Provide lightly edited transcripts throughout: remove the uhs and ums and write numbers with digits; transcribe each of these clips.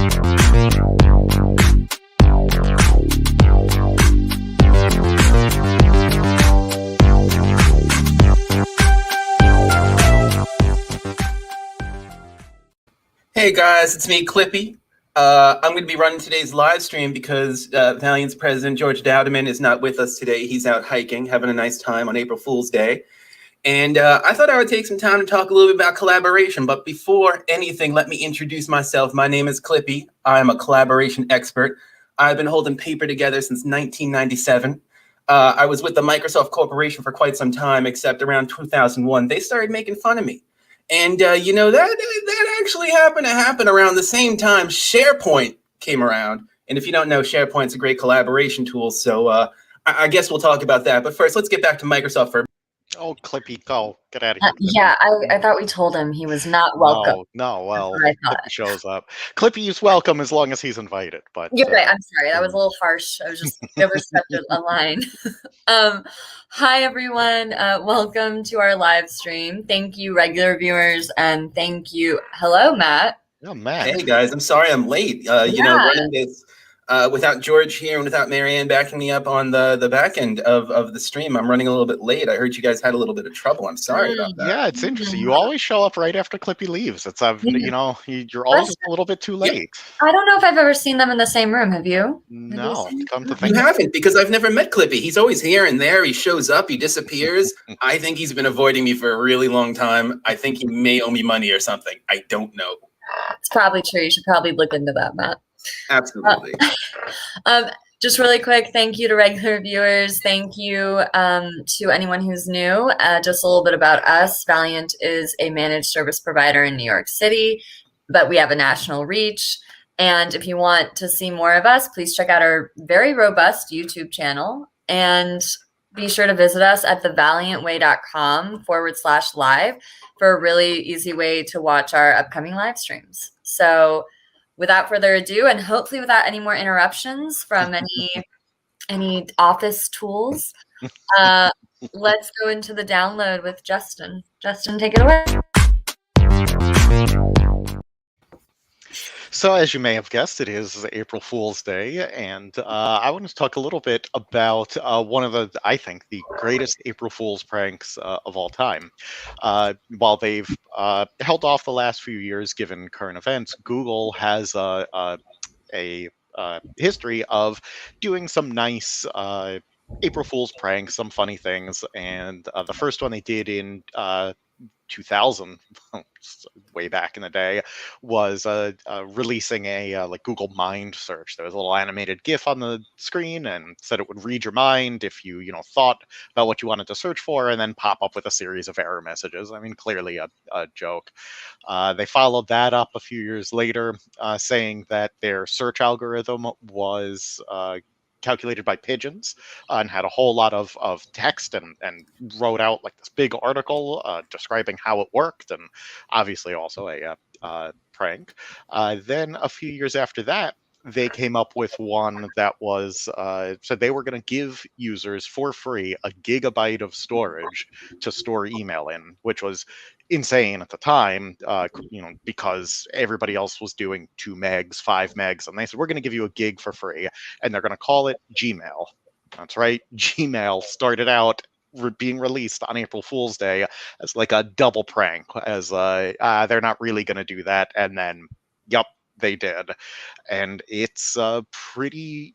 Hey guys, it's me, Clippy. I'm going to be running today's live stream because Valiant's president, George Dowdeman, is not with us today. He's out hiking, having a nice time on April Fool's Day. And I thought I would take some time to talk a little bit about collaboration. But before anything, let me introduce myself. My name is Clippy. I'm a collaboration expert. I've been holding paper together since 1997. I was with the Microsoft Corporation for quite some time, except around 2001, they started making fun of me. And, that actually happened to happen around the same time SharePoint came around. And if you don't know, SharePoint's a great collaboration tool. So I guess we'll talk about that. But first, let's get back to Microsoft for Oh, Clippy, go. Get out of here. Yeah, I thought we told him he was not welcome. No, well, Clippy shows up. Clippy is welcome as long as he's invited. But you're right. I'm sorry. That was a little harsh. I was just overstepped a line. Hi, everyone. Welcome to our live stream. Thank you, regular viewers, and thank you. Hello, Matt. Oh, Matt. Hey, guys. I'm sorry I'm late. Running this without George here and without Marianne backing me up on the back end of the stream. I'm running a little bit late. I heard you guys had a little bit of trouble. I'm sorry about that. Yeah, it's interesting. You always show up right after Clippy leaves. It's you're always a little bit too late. I don't know if I've ever seen them in the same room. Have you? No, come to think you haven't, because I've never met Clippy. He's always here and there. He shows up, he disappears. I think he's been avoiding me for a really long time. I think he may owe me money or something. I don't know. It's probably true. You should probably look into that, Matt. Absolutely. Just really quick, thank you to regular viewers. Thank you to anyone who's new. Just a little bit about us. Valiant is a managed service provider in New York City, but we have a national reach. And if you want to see more of us, please check out our very robust YouTube channel. And be sure to visit us at thevaliantway.com/live for a really easy way to watch our upcoming live streams. So without further ado, and hopefully without any more interruptions from any office tools, let's go into the download with Justin. Justin, take it away. So, as you may have guessed, it is April Fool's Day, and I want to talk a little bit about one of the, I think, the greatest April Fool's pranks of all time. While they've held off the last few years, given current events, Google has a history of doing some nice April Fool's pranks, some funny things, and the first one they did in 2000, way back in the day, was releasing a Google Mind search. There was a little animated GIF on the screen and said it would read your mind if you thought about what you wanted to search for, and then pop up with a series of error messages. I mean, clearly a joke. They followed that up a few years later, saying that their search algorithm was calculated by pigeons, and had a whole lot of text and wrote out like this big article describing how it worked, and obviously also a prank. Then a few years after that, they came up with one that was said they were going to give users for free a gigabyte of storage to store email in, which was insane at the time, because everybody else was doing 2 megs, 5 megs, and they said, we're going to give you a gig for free, and they're going to call it Gmail. That's right. Gmail started out being released on April Fool's Day as like a double prank, as they're not really going to do that. And then, yep, they did. And it's pretty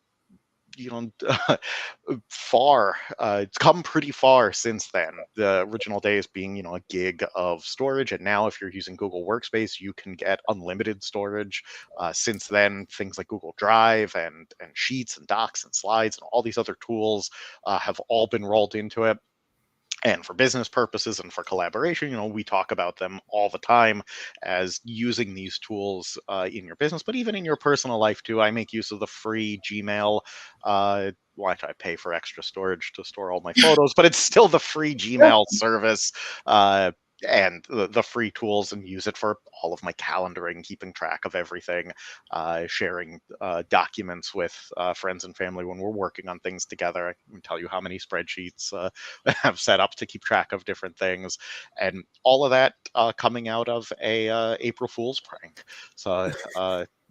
far. It's come pretty far since then. The original days being, a gig of storage, and now if you're using Google Workspace, you can get unlimited storage. Since then, things like Google Drive and Sheets and Docs and Slides and all these other tools have all been rolled into it. And for business purposes and for collaboration, we talk about them all the time as using these tools in your business, but even in your personal life too. I make use of the free Gmail. Why should I pay for extra storage to store all my photos? But it's still the free Gmail service. And the free tools, and use it for all of my calendaring, keeping track of everything, sharing documents with friends and family when we're working on things together. I can tell you how many spreadsheets I have set up to keep track of different things, and all of that coming out of a April Fool's prank. So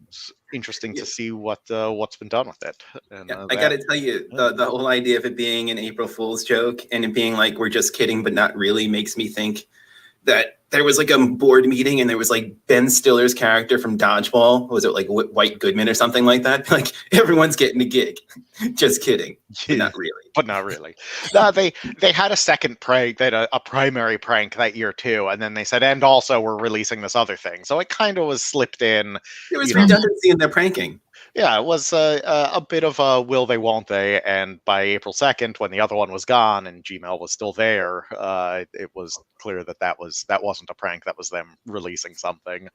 it's interesting to see what's been done with it. And Yeah, I got to tell you, the whole idea of it being an April Fool's joke and it being like we're just kidding, but not really, makes me think that there was like a board meeting and there was like Ben Stiller's character from Dodgeball. Was it like White Goodman or something like that? Like everyone's getting a gig. Just kidding, but not really. But not really. No, they had a second prank, they had a primary prank that year too, and then they said, and also we're releasing this other thing. So it kind of was slipped in. There was redundancy in their pranking. Yeah, it was a bit of a will they, won't they, and by April 2nd, when the other one was gone and Gmail was still there, it was clear that wasn't a prank. That was them releasing something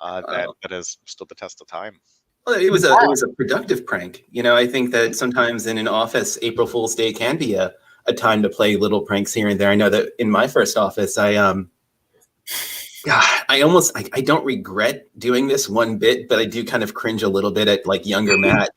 that has stood the test of time. Well, it was a productive prank. I think that sometimes in an office, April Fool's Day can be a time to play little pranks here and there. I know that in my first office, I don't regret doing this one bit, but I do kind of cringe a little bit at like younger Matt.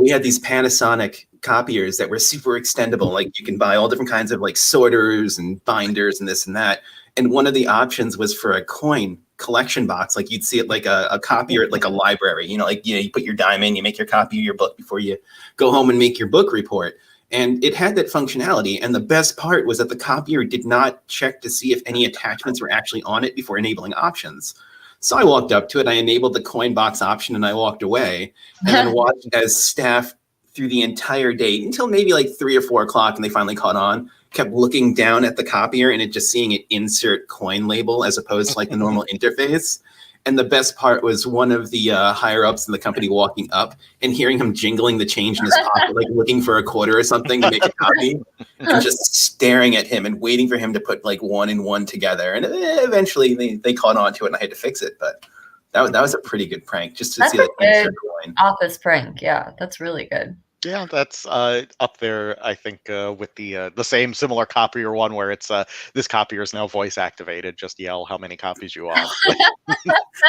We had these Panasonic copiers that were super extendable. Like you can buy all different kinds of like sorters and binders and this and that. And one of the options was for a coin collection box. Like you'd see it like a copier at like a library, you put your dime in, you make your copy of your book before you go home and make your book report. And it had that functionality. And the best part was that the copier did not check to see if any attachments were actually on it before enabling options. So I walked up to it, I enabled the coin box option and I walked away and then watched as staff through the entire day until maybe like 3 or 4 o'clock and they finally caught on, kept looking down at the copier and just seeing it insert coin label as opposed to like the normal interface. And the best part was one of the higher ups in the company walking up and hearing him jingling the change in his pocket, like looking for a quarter or something to make a copy, and just staring at him and waiting for him to put like one and one together. And eventually they caught on to it and I had to fix it. But that was a pretty good prank just to see that insert coin. Office prank. Yeah, that's really good. Yeah, that's up there, I think, with the same similar copier one where it's this copier is now voice activated. Just yell how many copies you want.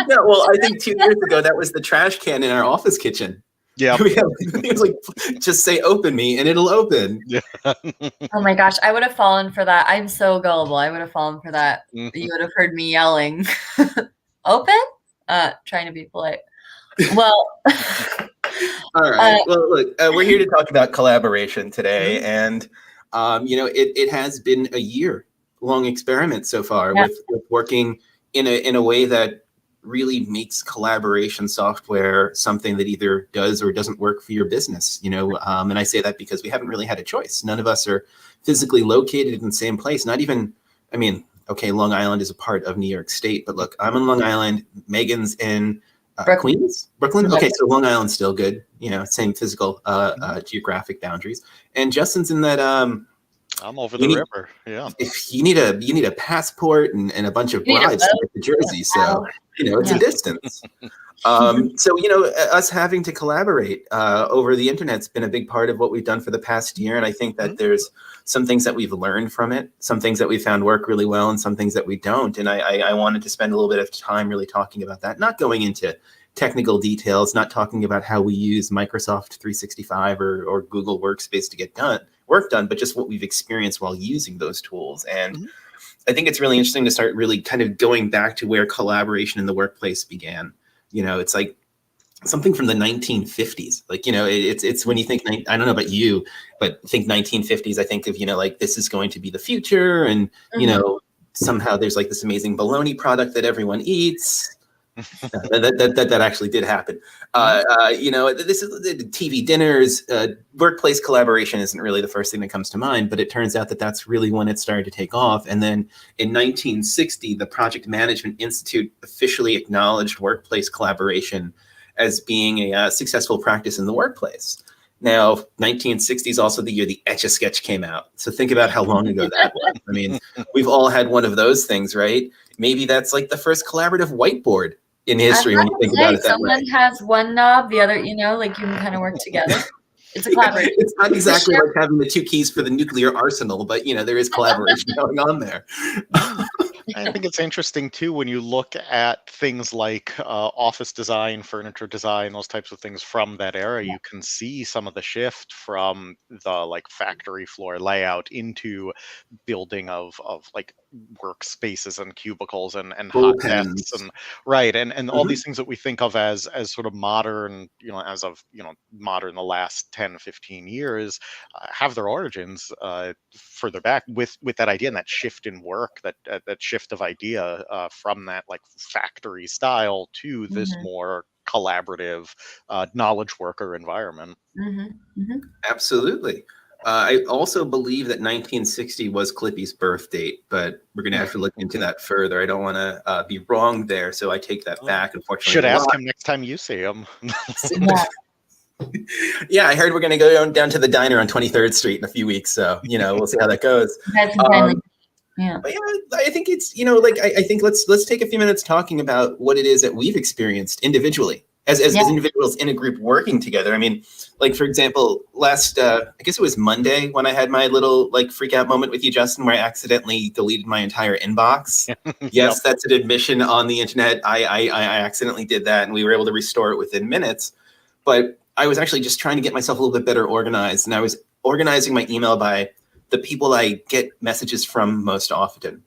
Yeah, well, I think 2 years ago that was the trash can in our office kitchen. Yeah, it was like just say "open me" and it'll open. Yeah. Oh my gosh, I would have fallen for that. I'm so gullible. I would have fallen for that. You would have heard me yelling, "Open!" Trying to be polite. Well. All right. Well, look, we're here to talk about collaboration today, and it has been a year-long experiment so far with working in a way that really makes collaboration software something that either does or doesn't work for your business. And I say that because we haven't really had a choice. None of us are physically located in the same place. Not even, okay, Long Island is a part of New York State, but look, I'm in Long Island. Megan's in Queens, Brooklyn. Okay, so Long Island's still good. Same physical geographic boundaries. And Justin's in that. I'm over the river. Yeah. If you need a passport and a bunch of bribes to get to Jersey, so it's a distance. So us having to collaborate over the internet's been a big part of what we've done for the past year, and I think that there's some things that we've learned from it, some things that we found work really well, and some things that we don't. And I wanted to spend a little bit of time really talking about that, not going into technical details, not talking about how we use Microsoft 365 or Google Workspace to get work done, but just what we've experienced while using those tools. And I think it's really interesting to start really kind of going back to where collaboration in the workplace began. It's like something from the 1950s. Like, it's when you think, I don't know about you, but think 1950s, I think of, like this is going to be the future. And, somehow there's like this amazing bologna product that everyone eats. that actually did happen. This is the TV dinners, workplace collaboration isn't really the first thing that comes to mind, but it turns out that that's really when it started to take off. And then in 1960, the Project Management Institute officially acknowledged workplace collaboration as being a successful practice in the workplace. Now, 1960 is also the year the Etch-a-Sketch came out. So think about how long ago that was. We've all had one of those things, right? Maybe that's like the first collaborative whiteboard in history when you think about it that way. Someone has one knob, the other, like you can kind of work together. It's a collaboration. It's not exactly like having the 2 keys for the nuclear arsenal, but there is collaboration going on there. I think it's interesting too when you look at things like office design, furniture design, those types of things from that era. You can see some of the shift from the like factory floor layout into building of like workspaces and cubicles and hot desks Bullpens. and right and all these things that we think of as sort of modern, as of modern the last 10 15 years, have their origins further back with that idea and that shift in work, that shift of idea from that like factory style to this more collaborative knowledge worker environment. Absolutely. I also believe that 1960 was Clippy's birth date, but we're going to have to look into that further. I don't want to be wrong there, so I take that back. Unfortunately, should ask him next time you see him. Yeah, I heard we're going to go down to the diner on 23rd Street in a few weeks, so we'll see how that goes. Yeah. But I think it's I think let's take a few minutes talking about what it is that we've experienced individually as individuals in a group working together. I mean, like for example, last I guess it was Monday when I had my little like freak out moment with you, Justin, where I accidentally deleted my entire inbox. Yes, that's an admission on the internet. I accidentally did that, and we were able to restore it within minutes. But I was actually just trying to get myself a little bit better organized, and I was organizing my email by the people I get messages from most often.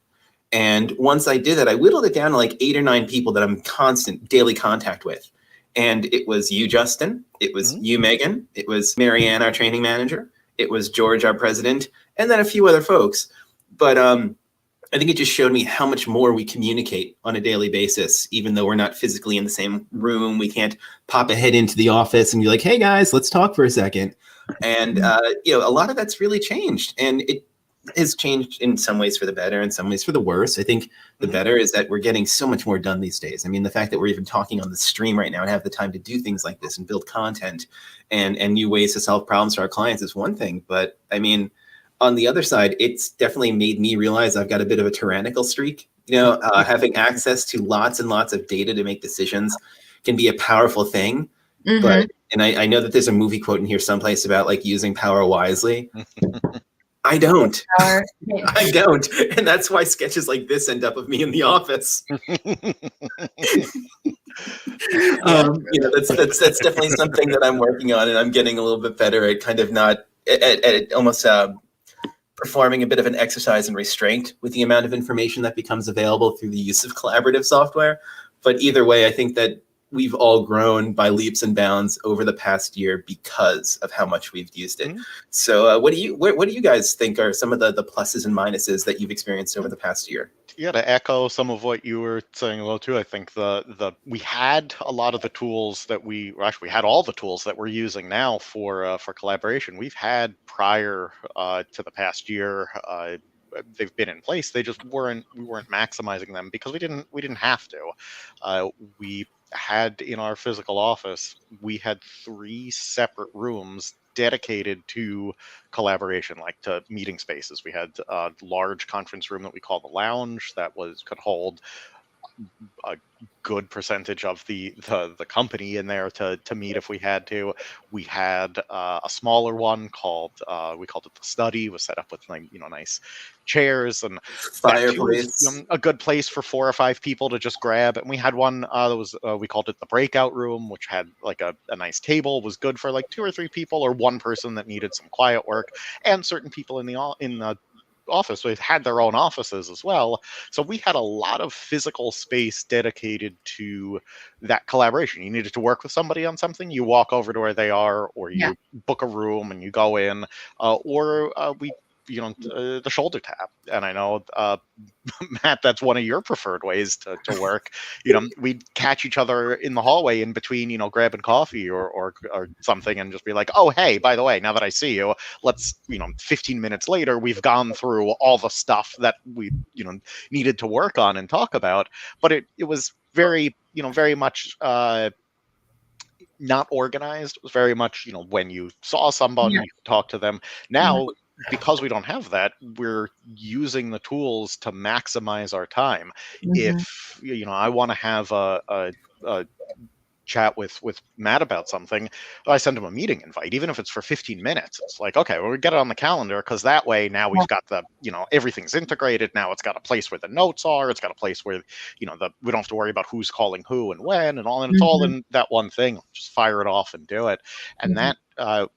And once I did that, I whittled it down to like 8 or 9 people that I'm in constant daily contact with. And it was you, Justin. It was you, Megan. It was Marianne, our training manager. It was George, our president, and then a few other folks. But I think it just showed me how much more we communicate on a daily basis, even though we're not physically in the same room. We can't pop a head into the office and be like, hey, guys, let's talk for a second. And, a lot of that's really changed. And it has changed in some ways for the better, in some ways for the worse. I think the better is that we're getting so much more done these days. I mean, the fact that we're even talking on the stream right now and have the time to do things like this and build content and new ways to solve problems for our clients is one thing. But I mean, on the other side, it's definitely made me realize I've got a bit of a tyrannical streak. Having access to lots and lots of data to make decisions can be a powerful thing. But I know that there's a movie quote in here someplace about like using power wisely. I don't. I don't. And that's why sketches like this end up with me in the office. That's definitely something that I'm working on, and I'm getting a little bit better at kind of not at almost performing a bit of an exercise in restraint with the amount of information that becomes available through the use of collaborative software. But either way, I think that we've all grown by leaps and bounds over the past year because of how much we've used it. So what do you guys think are some of the pluses and minuses that you've experienced over the past year? Yeah, to echo some of what you were saying, well, too, I think we had a lot of the tools that we had all the tools that we're using now for collaboration. We've had prior to the past year. They've been in place. We weren't maximizing them because we didn't have to. We had in our physical office, we had 3 separate rooms dedicated to collaboration, like to meeting spaces. We had a large conference room that we call the lounge that could hold a good percentage of the company in there to meet if we had to. We had a smaller one called we called it the study. It was set up with nice chairs and fireplace, a good place for 4 or 5 people to just grab. And we had one that was we called it the breakout room, which had like a nice table, was good for like 2 or 3 people or one person that needed some quiet work, and certain people in the office. So they had their own offices as well. So we had a lot of physical space dedicated to that collaboration. You needed to work with somebody on something, you walk over to where they are, or you book a room and you go in, or we the shoulder tap. And I know, Matt, that's one of your preferred ways to work. We'd catch each other in the hallway in between, grabbing coffee or something, and just be like, oh, hey, by the way, now that I see you, let's, 15 minutes later, we've gone through all the stuff that we, needed to work on and talk about. But it was very, very much not organized. It was very much, when you saw somebody, you talk to them. Now, because we don't have that, we're using the tools to maximize our time. If I want to have a chat with Matt about something, I send him a meeting invite, even if it's for 15 minutes. It's like, okay, well, we get it on the calendar, because that way now we've got the, everything's integrated. Now it's got a place where the notes are. It's got a place where, we don't have to worry about who's calling who and when and all. And it's all in that one thing. Just fire it off and do it. And that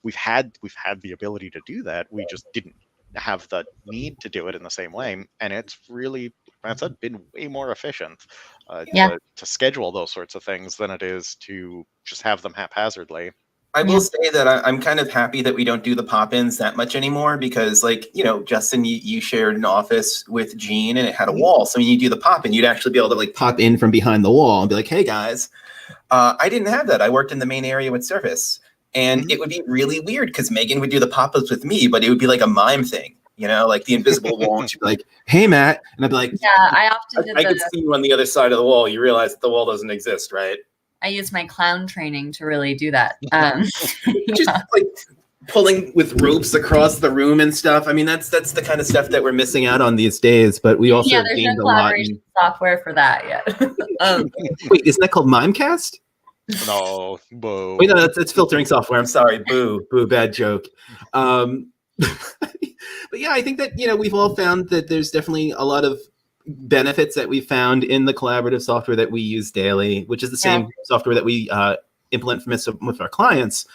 we've had the ability to do that. We just didn't have the need to do it in the same way, and it's really, as I said, been way more efficient to schedule those sorts of things than it is to just have them haphazardly. I will say that I'm kind of happy that we don't do the pop-ins that much anymore because, like, you know, Justin, you shared an office with Gene and it had a wall. So when you do the pop-in, you'd actually be able to like pop in from behind the wall and be like, hey guys, I didn't have that. I worked in the main area with service. And it would be really weird because Megan would do the pop-ups with me, but it would be like a mime thing, you know, like the invisible wall. She'd be like, hey, Matt. And I'd be like, yeah, I often did I could see you on the other side of the wall. You realize that the wall doesn't exist, right? I use my clown training to really do that. Just like pulling with ropes across the room and stuff. I mean, that's the kind of stuff that we're missing out on these days. But we also there's gained no a lot. collaboration software for that yet. Wait, isn't that called Mimecast? No, boo. Wait, no, that's filtering software. I'm sorry, boo, bad joke. But yeah, I think that, you know, we've all found that there's definitely a lot of benefits that we found in the collaborative software that we use daily, which is the same software that we implement with our clients.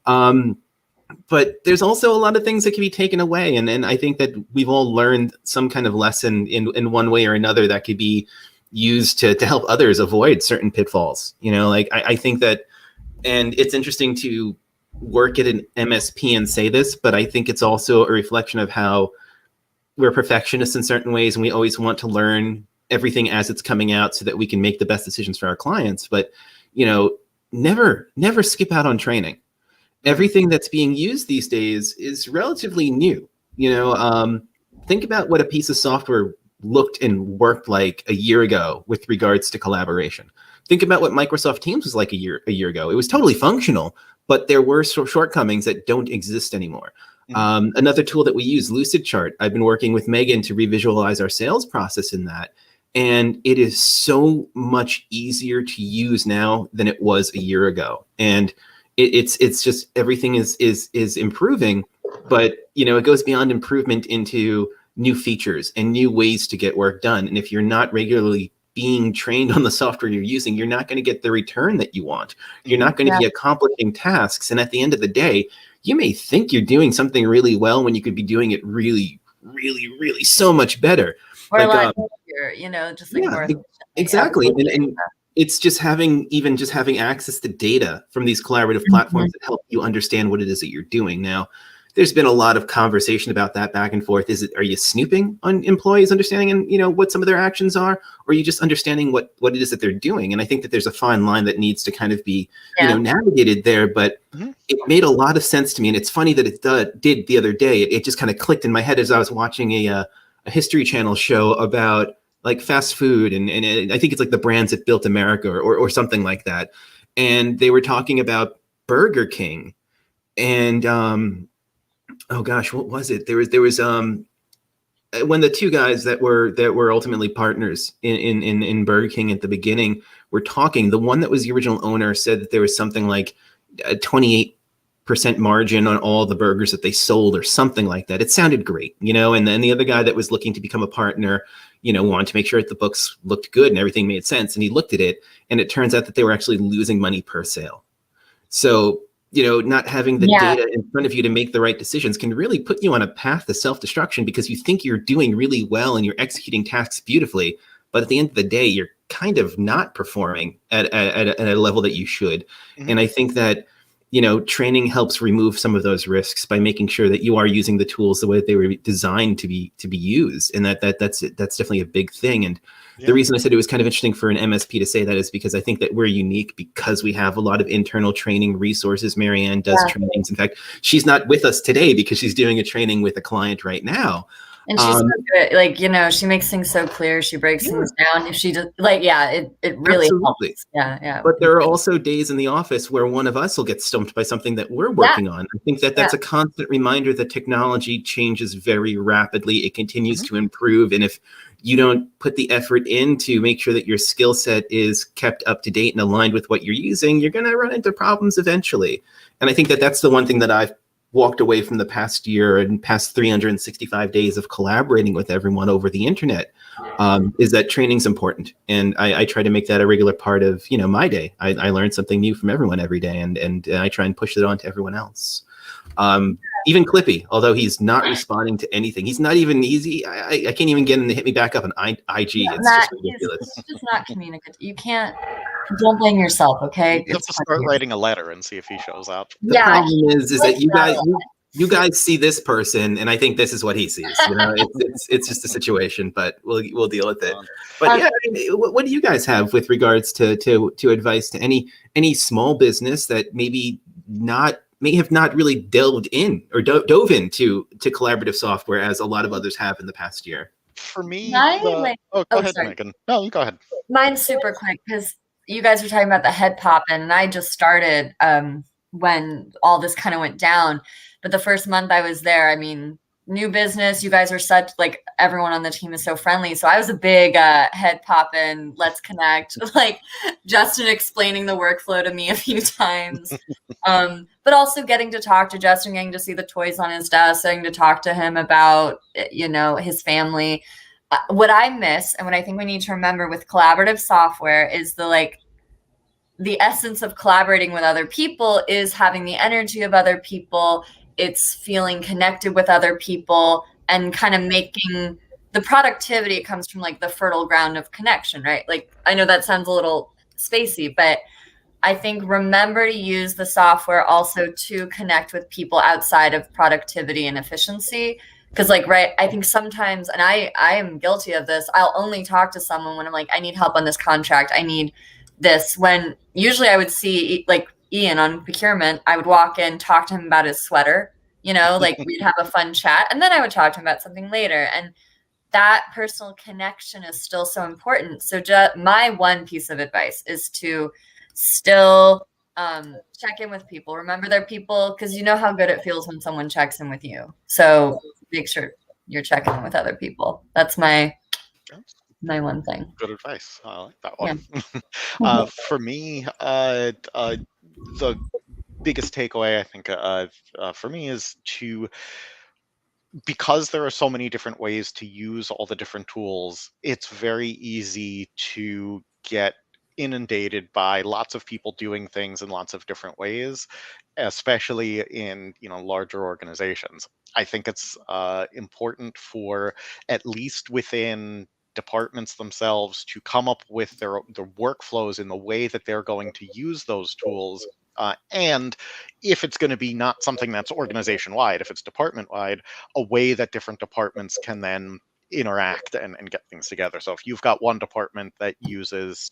But there's also a lot of things that can be taken away. And I think that we've all learned some kind of lesson in one way or another that could be used to help others avoid certain pitfalls. You know, like I think that, and it's interesting to work at an MSP and say this, but I think it's also a reflection of how we're perfectionists in certain ways, and we always want to learn everything as it's coming out so that we can make the best decisions for our clients. But, you know, never skip out on training. Everything that's being used these days is relatively new. You know, think about what a piece of software looked and worked like a year ago with regards to collaboration. Think about what Microsoft Teams was like a year ago. It was totally functional, but there were shortcomings that don't exist anymore. Another tool that we use, Lucidchart. I've been working with Megan to revisualize our sales process in that. And it is so much easier to use now than it was a year ago. And it's just everything is improving, but you know, it goes beyond improvement into new features and new ways to get work done. And if you're not regularly being trained on the software you're using, you're not going to get the return that you want. You're not going to be accomplishing tasks. And at the end of the day, you may think you're doing something really well when you could be doing it really, really, really so much better. Or like you know, just like more exactly. And it's just having access to data from these collaborative platforms that help you understand what it is that you're doing. Now, there's been a lot of conversation about that back and forth. Are you snooping on employees, understanding and, you know, what some of their actions are, or are you just understanding what it is that they're doing? And I think that there's a fine line that needs to kind of be, you know, navigated there. But it made a lot of sense to me, and it's funny that it did the other day. It just kind of clicked in my head as I was watching a History Channel show about like fast food, and I think it's like the brands that built America or something like that. And they were talking about Burger King, and oh gosh, what was it? There was when the two guys that were ultimately partners in Burger King at the beginning were talking, the one that was the original owner said that there was something like a 28% margin on all the burgers that they sold or something like that. It sounded great, you know, and then the other guy that was looking to become a partner, you know, wanted to make sure that the books looked good and everything made sense. And he looked at it, and it turns out that they were actually losing money per sale. So, you know, not having the data in front of you to make the right decisions can really put you on a path to self-destruction, because you think you're doing really well and you're executing tasks beautifully, but at the end of the day, you're kind of not performing at a level that you should. And I think that, you know, training helps remove some of those risks by making sure that you are using the tools the way that they were designed to be used, and that's definitely a big thing. And the reason I said it was kind of interesting for an MSP to say that is because I think that we're unique because we have a lot of internal training resources. Marianne does trainings. In fact, she's not with us today because she's doing a training with a client right now. And she's so good. Like, you know, she makes things so clear. She breaks things down. If she just it really helps. Yeah. But there are also days in the office where one of us will get stumped by something that we're working on. I think that that's a constant reminder that technology changes very rapidly. It continues to improve. And if you don't put the effort in to make sure that your skill set is kept up to date and aligned with what you're using, you're going to run into problems eventually. And I think that that's the one thing that I've walked away from the past year and past 365 days of collaborating with everyone over the internet, is that training's important. And I try to make that a regular part of, you know, my day. I learn something new from everyone every day, and I try and push it on to everyone else. Even Clippy, although he's not responding to anything. He's not even easy. I can't even get him to hit me back up on IG. It's just ridiculous. He's just not communicative. You can't. Don't blame yourself, okay? You have to start writing a letter and see if he shows up. The problem is that you guys see this person, and I think this is what he sees. You know, it's just a situation, but we'll deal with it. But yeah, I mean, what do you guys have with regards to advice to any small business that may have not really delved in or dove into collaborative software as a lot of others have in the past year? For me, go ahead, Megan. No, you go ahead. Mine's super quick because you guys were talking about the head popping, and I just started when all this kind of went down. But the first month I was there, I mean, new business, you guys are such, like, everyone on the team is so friendly. So I was a big head popping, let's connect, like Justin explaining the workflow to me a few times. But also getting to talk to Justin, getting to see the toys on his desk, getting to talk to him about, you know, his family. What I miss, and what I think we need to remember with collaborative software, is the essence of collaborating with other people is having the energy of other people. It's feeling connected with other people and kind of making the productivity comes from like the fertile ground of connection, right? Like, I know that sounds a little spacey, but I think remember to use the software also to connect with people outside of productivity and efficiency. Because, like, right, I think sometimes, and I am guilty of this, I'll only talk to someone when I'm like, I need help on this contract. I need this. When usually I would see, like, Ian on procurement, I would walk in, talk to him about his sweater, you know, like we'd have a fun chat, and then I would talk to him about something later. And that personal connection is still so important. So my one piece of advice is to still check in with people. Remember they're people, because you know how good it feels when someone checks in with you. So make sure you're checking in with other people. That's my one thing. Good advice. I like that one. Yeah. For me, the biggest takeaway I think for me is because there are so many different ways to use all the different tools, it's very easy to get inundated by lots of people doing things in lots of different ways, especially in larger organizations. I think it's important for, at least within departments themselves, to come up with their workflows in the way that they're going to use those tools. And if it's going to be not something that's organization-wide, if it's department-wide, a way that different departments can then interact and get things together. So if you've got one department that uses,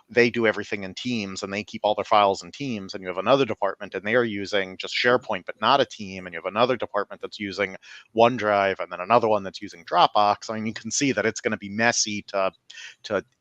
they do everything in Teams and they keep all their files in Teams, and you have another department and they are using just SharePoint but not a team, and you have another department that's using OneDrive and then another one that's using Dropbox, I mean, you can see that it's going to be messy to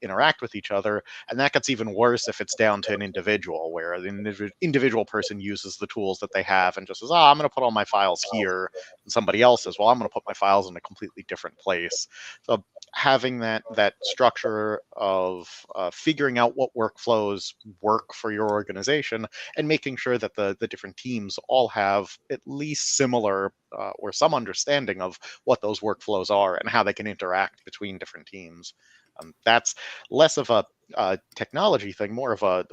interact with each other. And that gets even worse if it's down to an individual, where the individual person uses the tools that they have and just says, I'm going to put all my files here, and somebody else says, well, I'm going to put my files in a completely different place. So having that structure of figuring out what workflows work for your organization, and making sure that the different teams all have at least similar or some understanding of what those workflows are and how they can interact between different teams. That's less of a technology thing, more of a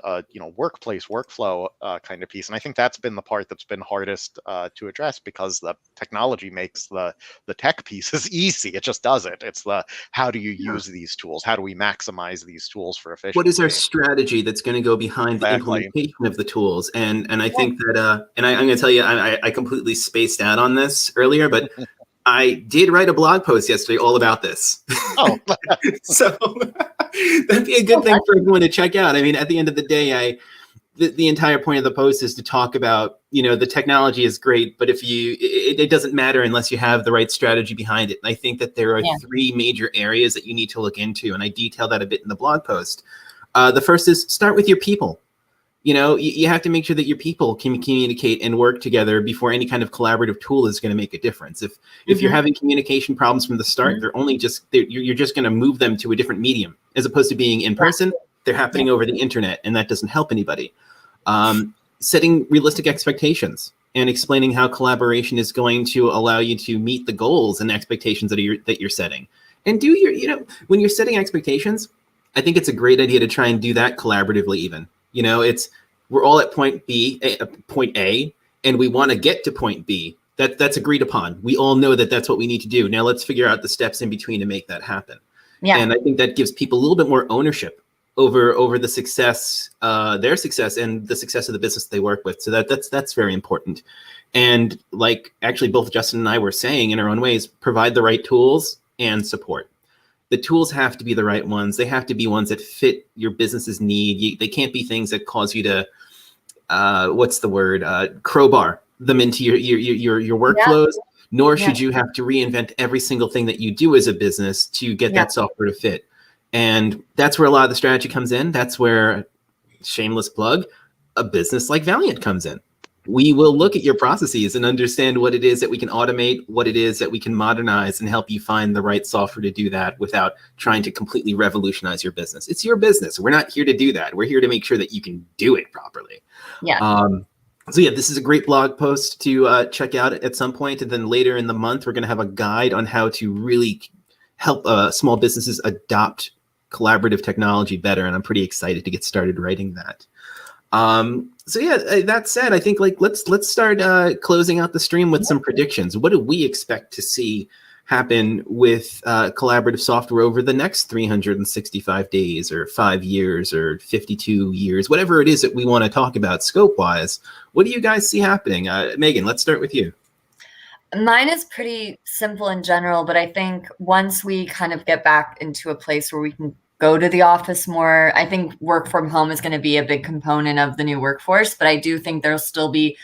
workplace workflow kind of piece. And I think that's been the part that's been hardest to address, because the technology makes the tech pieces easy. It just does it. It's the, how do you use these tools? How do we maximize these tools for efficiency? What is our strategy that's going to go behind the implementation of the tools? And I think that, and I'm going to tell you, I completely spaced out on this earlier, but I did write a blog post yesterday all about this. Oh, so that'd be a good thing for everyone to check out. I mean, at the end of the day, the entire point of the post is to talk about, the technology is great, but if it doesn't matter unless you have the right strategy behind it. And I think that there are three major areas that you need to look into, and I detail that a bit in the blog post. The first is start with your people. You have to make sure that your people can communicate and work together before any kind of collaborative tool is going to make a difference. If you're having communication problems from the start, you're just going to move them to a different medium, as opposed to being in person. They're happening over the internet, and that doesn't help anybody. Setting realistic expectations and explaining how collaboration is going to allow you to meet the goals and expectations that you're setting. And when you're setting expectations, I think it's a great idea to try and do that collaboratively even. We're all at point A, and we want to get to point B, that's agreed upon. We all know that that's what we need to do. Now let's figure out the steps in between to make that happen. Yeah. And I think that gives people a little bit more ownership over the success, their success, and the success of the business they work with. So that's very important. And like actually both Justin and I were saying in our own ways, provide the right tools and support. The tools have to be the right ones. They have to be ones that fit your business's need. They can't be things that cause you to, crowbar them into your workflows. Yeah. Nor should you have to reinvent every single thing that you do as a business to get that software to fit. And that's where a lot of the strategy comes in. That's where, shameless plug, a business like Valiant comes in. We will look at your processes and understand what it is that we can automate, what it is that we can modernize, and help you find the right software to do that without trying to completely revolutionize your business. It's your business. We're not here to do that. We're here to make sure that you can do it properly. Yeah. So yeah, this is a great blog post to check out at some point. And then later in the month, we're going to have a guide on how to really help small businesses adopt collaborative technology better. And I'm pretty excited to get started writing that. So yeah, that said, I think let's start closing out the stream with some predictions. What do we expect to see happen with collaborative software over the next 365 days or 5 years or 52 years, whatever it is that we want to talk about scope-wise? What do you guys see happening? Megan, let's start with you. Mine is pretty simple in general, but I think once we kind of get back into a place where we can go to the office more, I think work from home is going to be a big component of the new workforce, but I do think there'll still be,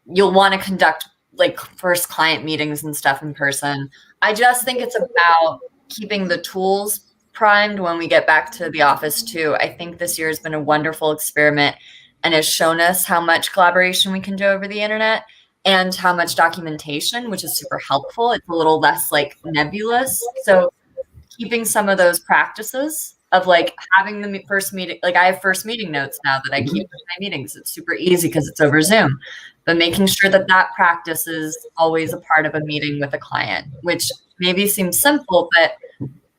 you'll want to conduct like first client meetings and stuff in person. I just think it's about keeping the tools primed when we get back to the office too. I think this year has been a wonderful experiment and has shown us how much collaboration we can do over the internet and how much documentation, which is super helpful. It's a little less like nebulous. So keeping some of those practices of like having the first meeting, like I have first meeting notes now that I keep in my meetings. It's super easy because it's over Zoom, but making sure that that practice is always a part of a meeting with a client, which maybe seems simple, but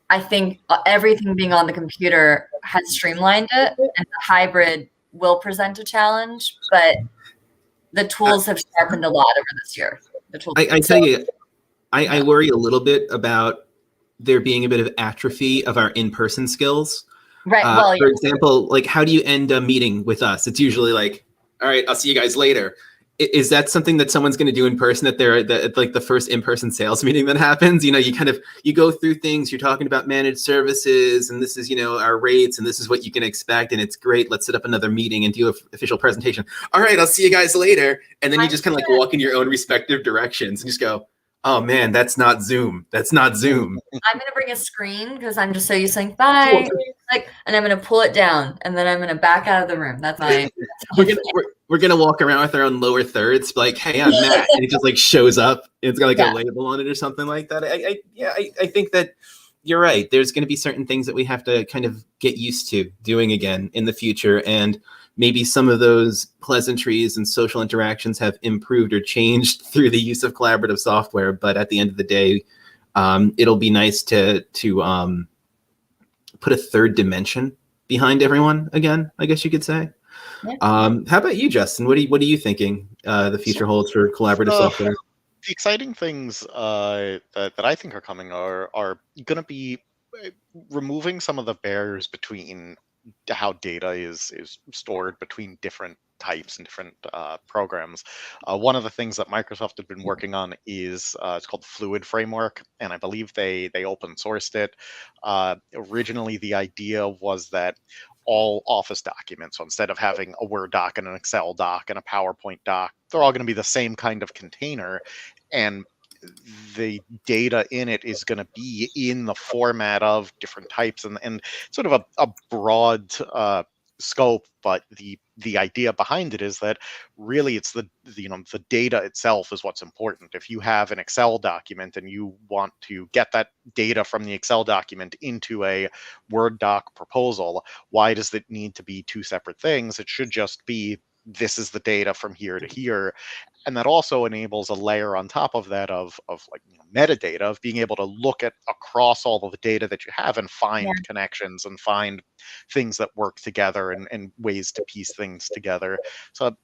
I think everything being on the computer has streamlined it, and the hybrid will present a challenge, but the tools have sharpened a lot over this year. The tools. I tell you, I worry a little bit about there being a bit of atrophy of our in-person skills. Right. Well, for example, like how do you end a meeting with us? It's usually like, all right, I'll see you guys later. Is that something that someone's going to do in person at like the first in-person sales meeting that happens? You know, you go through things, you're talking about managed services, and this is, our rates, and this is what you can expect, and it's great. Let's set up another meeting and do an official presentation. All right, I'll see you guys later. And then you just kind of like walk in your own respective directions and just go, oh man, that's not Zoom. That's not Zoom. I'm going to bring a screen because I'm just so used to saying bye, and I'm going to pull it down, and then I'm going to back out of the room. That's my. We're gonna walk around with our own lower thirds, like, hey, I'm Matt, and it just like shows up. And it's got like a label on it or something like that. I think that you're right. There's going to be certain things that we have to kind of get used to doing again in the future, and maybe some of those pleasantries and social interactions have improved or changed through the use of collaborative software. But at the end of the day, it'll be nice to put a third dimension behind everyone again, I guess you could say. Yeah. How about you, Justin? What are you thinking the future holds for collaborative software? The exciting things that I think are coming are going to be removing some of the barriers between how data is stored between different types and different programs. One of the things that Microsoft had been working on is it's called the Fluid Framework, and I believe they open sourced it. Originally, the idea was that all Office documents, so instead of having a Word doc and an Excel doc and a PowerPoint doc, they're all going to be the same kind of container, and the data in it is going to be in the format of different types and sort of a broad scope, but the idea behind it is that really it's the data itself is what's important. If you have an Excel document and you want to get that data from the Excel document into a Word doc proposal, why does it need to be two separate things? It should just be, this is the data from here to here. And that also enables a layer on top of that of like metadata, of being able to look at across all of the data that you have and find connections and find things that work together and ways to piece things together. So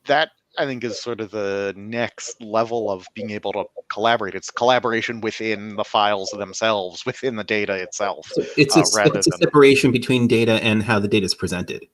that I think is sort of the next level of being able to collaborate. It's collaboration within the files themselves, within the data itself, So it's rather it's a than separation between data and how the data is presented.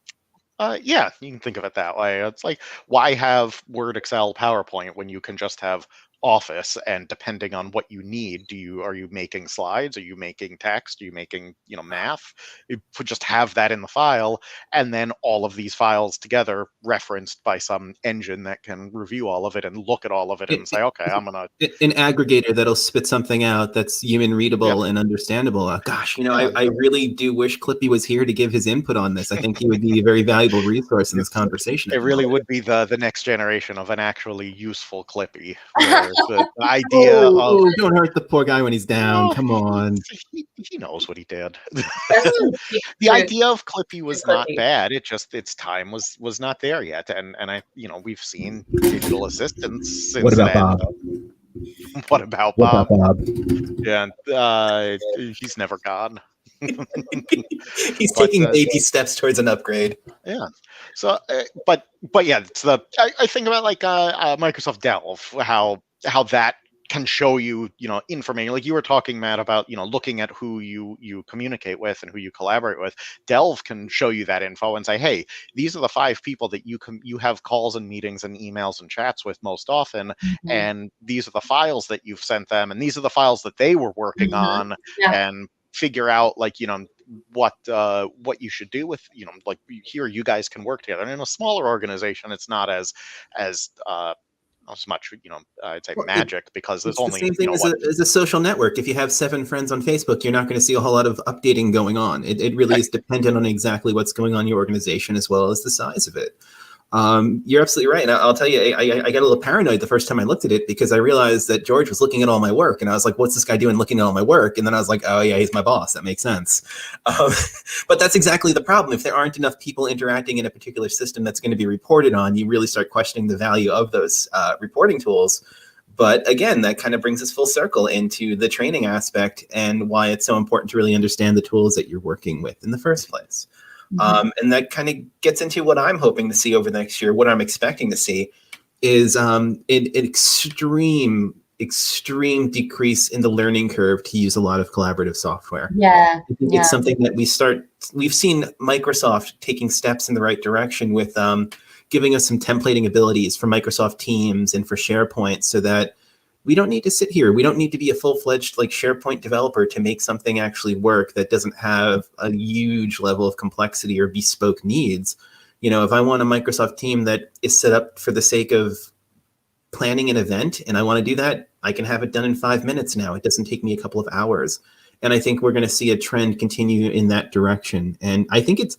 yeah, you can think of it that way. It's like, why have Word, Excel, PowerPoint when you can just have Office? And depending on what you need, are you making slides? Are you making text? Are you making math? You could just have that in the file, and then all of these files together, referenced by some engine that can review all of it and look at all of it and say, okay, I'm gonna An aggregator that'll spit something out that's human readable and understandable. Gosh, Yeah. I really do wish Clippy was here to give his input on this. I think he would be a very valuable resource in this conversation. It really would be the next generation of an actually useful Clippy, where the idea of Don't hurt the poor guy when he's down. well, Come on. he knows what he did. Rest in peace The to idea of Clippy was not Clippy. bad. It just its time was not there yet, and I we've seen digital assistants What since about then. Bob? What about What about Bob? Bob? Yeah, he's never gone. He's But, taking baby steps towards an upgrade. Yeah. So, but yeah, it's I think about like Microsoft Delve, how that can show you information. Like you were talking, Matt, about looking at who you communicate with and who you collaborate with. Delve can show you that info and say, hey, these are the 5 people that you have calls and meetings and emails and chats with most often, and these are the files that you've sent them, and these are the files that they were working on, Yeah. and figure out like what you should do with like here you guys can work together. And in a smaller organization, it's not as much I'd say magic, because there's It's only the same thing as a social network. If you have 7 friends on Facebook, you're not going to see a whole lot of updating going on. It really is dependent on exactly what's going on in your organization as well as the size of it. You're absolutely right. And I'll tell you, I got a little paranoid the first time I looked at it, because I realized that George was looking at all my work, and I was like, what's this guy doing looking at all my work? And then I was like, oh yeah, he's my boss. That makes sense. But that's exactly the problem. If there aren't enough people interacting in a particular system that's going to be reported on, you really start questioning the value of those reporting tools. But again, that kind of brings us full circle into the training aspect and why it's so important to really understand the tools that you're working with in the first place. And that kind of gets into what I'm hoping to see over the next year. What I'm expecting to see is an extreme decrease in the learning curve to use a lot of collaborative software. Yeah. It's something that we've seen Microsoft taking steps in the right direction with giving us some templating abilities for Microsoft Teams and for SharePoint, so that we don't need to sit here. We don't need to be a full-fledged like SharePoint developer to make something actually work that doesn't have a huge level of complexity or bespoke needs. If I want a Microsoft team that is set up for the sake of planning an event and I want to do that, I can have it done in 5 minutes now. It doesn't take me a couple of hours. And I think we're going to see a trend continue in that direction. And I think it's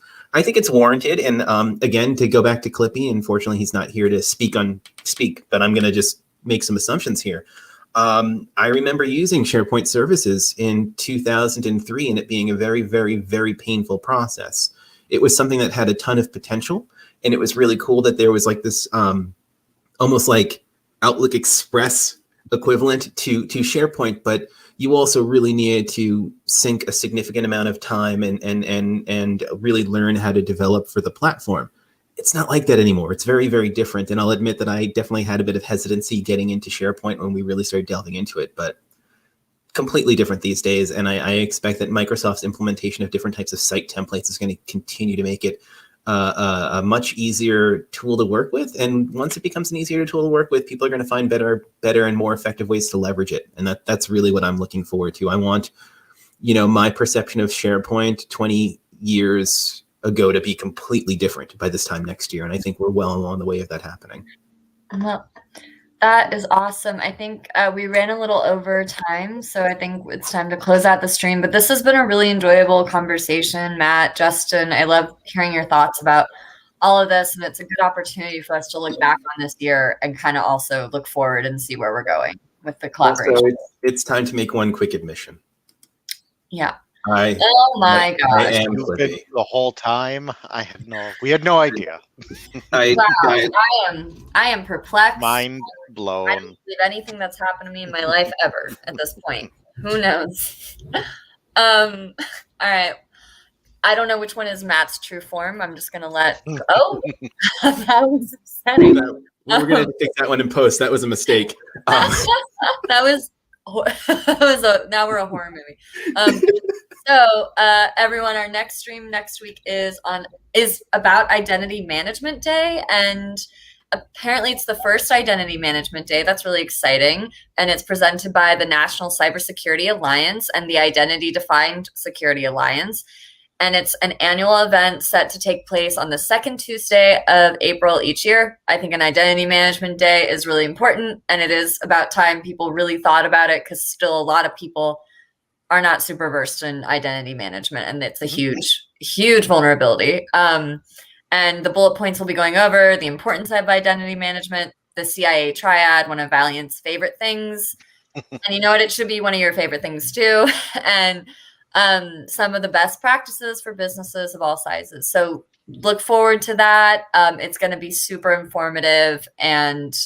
warranted. And again, to go back to Clippy, unfortunately, he's not here to speak, but I'm going to just make some assumptions here. I remember using SharePoint services in 2003 and it being a very, very, very painful process. It was something that had a ton of potential, and it was really cool that there was like this almost like Outlook Express equivalent to SharePoint, but you also really needed to sink a significant amount of time and really learn how to develop for the platform. It's not like that anymore. It's very, very different. And I'll admit that I definitely had a bit of hesitancy getting into SharePoint when we really started delving into it, but completely different these days. And I expect that Microsoft's implementation of different types of site templates is going to continue to make it a much easier tool to work with. And once it becomes an easier tool to work with, people are going to find better and more effective ways to leverage it. And that's really what I'm looking forward to. I want, my perception of SharePoint 20 years ago to be completely different by this time next year. And I think we're well along the way of that happening. Well, that is awesome. I think we ran a little over time, so I think it's time to close out the stream. But this has been a really enjoyable conversation, Matt, Justin. I love hearing your thoughts about all of this, and it's a good opportunity for us to look back on this year and kind of also look forward and see where we're going with the collaboration. Also, it's time to make one quick admission. Yeah. Oh my gosh. I am Clippy. The whole time. We had no idea. I am perplexed. Mind blown. I don't believe anything that's happened to me in my life ever at this point. Who knows? All right. I don't know which one is Matt's true form. I'm just gonna let go. That was upsetting. We're gonna fix that one in post. That was a mistake. That was now we're a horror movie. So everyone, our next stream next week is about Identity Management Day, and apparently it's the first Identity Management Day. That's really exciting, and it's presented by the National Cybersecurity Alliance and the Identity Defined Security Alliance. And it's an annual event set to take place on the second Tuesday of April each year. I think an Identity Management Day is really important, and it is about time people really thought about it, because still a lot of people are not super versed in identity management, and it's a huge vulnerability. And the bullet points we'll be going over: the importance of identity management, the CIA triad, one of Valiant's favorite things, and you know what, it should be one of your favorite things too, and some of the best practices for businesses of all sizes. So look forward to that. It's going to be super informative, and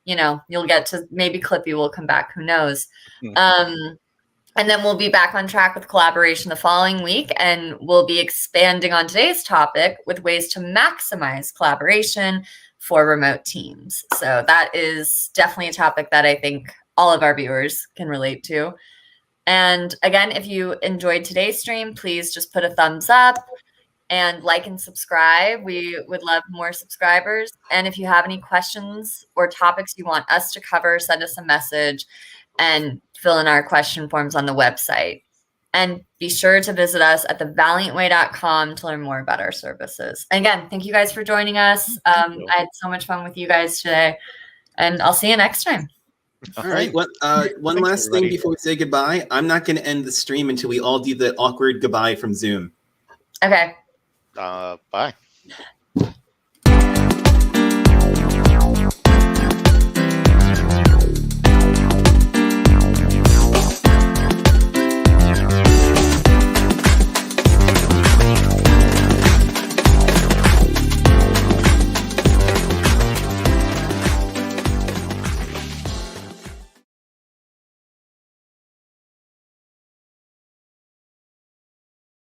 you'll get to, maybe Clippy will come back, who knows. And then we'll be back on track with collaboration the following week, and we'll be expanding on today's topic with ways to maximize collaboration for remote teams. So that is definitely a topic that I think all of our viewers can relate to. And again, if you enjoyed today's stream, please just put a thumbs up and like and subscribe. We would love more subscribers. And if you have any questions or topics you want us to cover, send us a message and fill in our question forms on the website. And be sure to visit us at thevaliantway.com to learn more about our services. And again, thank you guys for joining us. I had so much fun with you guys today, and I'll see you next time. All right. One last thing before we say goodbye. I'm not going to end the stream until we all do the awkward goodbye from Zoom. Okay. Bye.